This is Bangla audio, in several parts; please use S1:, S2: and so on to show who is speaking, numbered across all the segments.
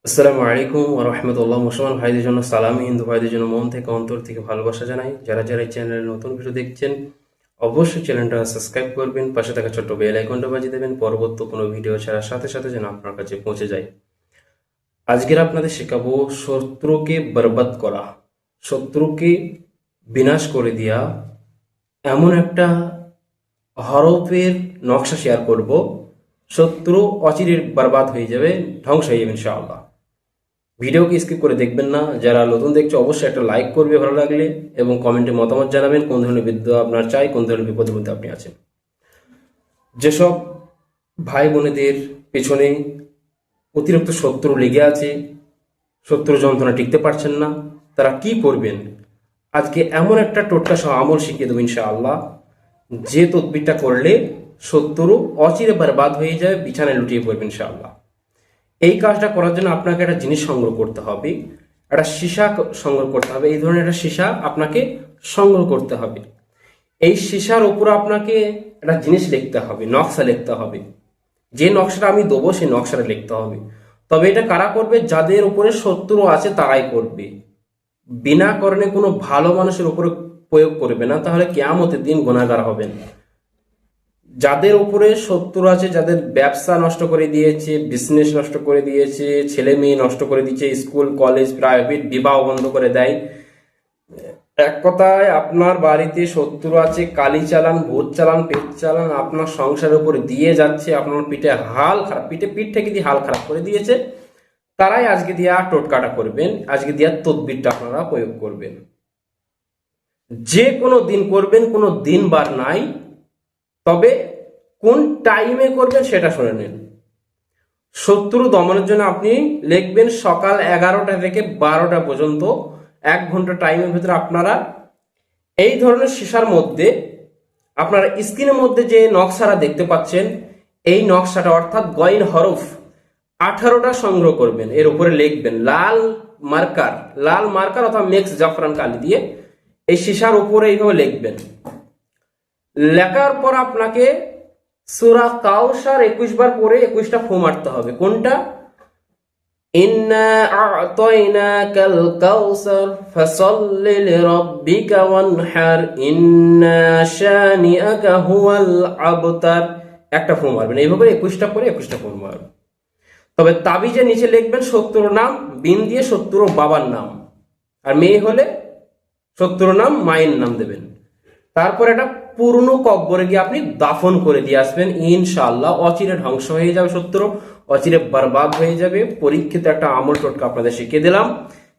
S1: আসসালামু আলাইকুম ওয়া রাহমাতুল্লাহ। মুসলমান ভাইদের জন্য সালামি, হিন্দু ভাইদের জন্য মন থেকে অন্তর থেকে ভালোবাসা জানাই। যারা যারা এই চ্যানেলে নতুন ভিডিও দেখছেন অবশ্যই চ্যানেলটা সাবস্ক্রাইব করবেন, পাশে থাকা ছোট্ট বেল আইকনটা বাজিয়ে দেবেন পরবর্তী কোনো ভিডিও ছাড়ার সাথে সাথে যেন আপনার কাছে পৌঁছে যায়। আজকের আপনাদের শেখাবো শত্রুকে বরবাদ করা, শত্রুকে বিনাশ করে দেওয়া এমন একটা হরফের নকশা শেয়ার করব। শত্রু অচিরে বরবাদ হয়ে যাবে, ধ্বংস হয়ে যাবে ইনশাআল্লাহ। ভিডিওকে স্কিপ করে দেখবেন না। যারা নতুন দেখছে অবশ্যই একটা লাইক করবে ভালো লাগলে, এবং কমেন্টে মতামত জানাবেন কোন ধরনের বিদ্যা আপনার চাই, কোন ধরনের বিপদের মধ্যে আপনি আছেন। যেসব ভাই বোনেদের পেছনে অতিরিক্ত শত্রু লেগে আছে, শত্রু যন্ত্রণা টিকতে পারছেন না, তারা কি করবেন আজকে এমন একটা টোটকা সহ আমল শিখিয়ে দেবো ইনশাআল্লাহ, যে তদবিরটা করলে শত্রু অচিরে বরবাদ হয়ে যায়, বিছানায় লুটিয়ে পড়বে ইনশাআল্লাহ। এই কাজটা করার জন্য আপনাকে একটা জিনিস সংগ্রহ করতে হবে, একটা সীসা সংগ্রহ করতে হবে। এই ধরনের একটা সীসা আপনাকে সংগ্রহ করতে হবে। এই সীসার উপর আপনাকে একটা জিনিস লিখতে হবে, নকশা লিখতে হবে। যে নকশাটা আমি দেবো সেই নকশাটা লিখতে হবে। তবে এটা কারা করবে? যাদের উপরে শত্রু আছে তারাই করবে। বিনা কারণে কোনো ভালো মানুষের উপরে প্রয়োগ করবে না, তাহলে কিয়ামতের দিন গুনাহগার হবেন। যাদের উপরে শত্রু আছে, যাদের ব্যবসা নষ্ট করে দিয়েছে, বিজনেস নষ্ট করে দিয়েছে, ছেলে মেয়ে নষ্ট করে দিয়েছে, স্কুল কলেজ প্রাইভেট বিবাহ বন্ধ করে দেয়, এক কথায় আপনার বাড়িতে শত্রু আছে, কালি চালান, ভূত চালান, পেট চালান আপনার সংসারের উপরে দিয়ে যাচ্ছে, আপনার পিঠে হাল খারাপ, পিঠ থেকে দিয়ে হাল খারাপ করে দিয়েছে, তারাই আজকে দিয়া টোটকাটা করবেন, আজকে দিয়া তদবিরটা আপনারা প্রয়োগ করবেন। যে কোনো দিন করবেন, কোনো দিন বার নাই, তবে কোন টাইমে করবেন সেটা শুনে নিন। শত্রু দমনের জন্য আপনি লিখবেন সকাল 11টা থেকে 12টা পর্যন্ত 1 ঘন্টা টাইমের ভিতরে আপনারা এই ধরনের সীসার মধ্যে আপনারা স্ক্রিনের মধ্যে যে নকশাটা দেখতে পাচ্ছেন, এই নকশাটা অর্থাৎ গইন হরফ 18টা সংগ্রহ করবেন। এর উপরে লিখবেন লাল মার্কার অথবা মিক্স জাফরান কালি দিয়ে এই সীসার উপরে এইভাবে লিখবেন। লেখার পর আপনাকে সূরা কাউসার 21 বার পরে 21টা ফু মারতে হবে। কোনটা? ইন্না আ'তাইনাকাল কাউসার ফাসাল্লি লিরাব্বিকা ওয়ানহার ইন্না শানিআকা হুয়াল আবতার। একটা ফু মারবেন, এইভাবে 21টা পরে 21টা ফু মারবেন। তবে তাবিজের নিচে লিখবেন শত্রুর নাম বিন দিয়ে, শত্রুর বাবার নাম, আর মেয়ে হলে শত্রুর নাম মায়ের নাম দেবেন। তারপর একটা পূর্ণ কব্বরে গিয়ে আপনি দাফন করে দিয়ে আসবেন। ইনশাআল্লাহ অচিরে ধ্বংস হয়ে যাবে শত্রু, অচিরে বরবাদ হয়ে যাবে। পরীক্ষিত একটা আমল টোটকা আপনাদের শিখিয়ে দিলাম।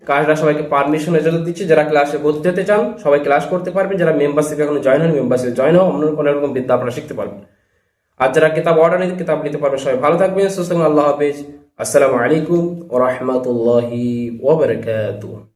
S1: কাজটা সবাইকে পারমিশন এজাজত দিচ্ছি। যারা ক্লাসে ভর্তি হতে চান সবাই ক্লাস করতে পারবেন। যারা মেম্বারশিপে এখনো জয়েন হন, মেম্বারশিপে জয়েন হও, অন্য কোনো রকম বিদ্যা আপনারা শিখতে পারবেন। আর যারা কিতাব অর্ডার নিতে কিতাব নিতে পারবেন, সবাই ভালো থাকবেন, সুস্থ থাকবেন। আল্লাহ হাফেজ। আসসালামু আলাইকুম ওয়া রাহমাতুল্লাহি ওয়া বারাকাতুহু।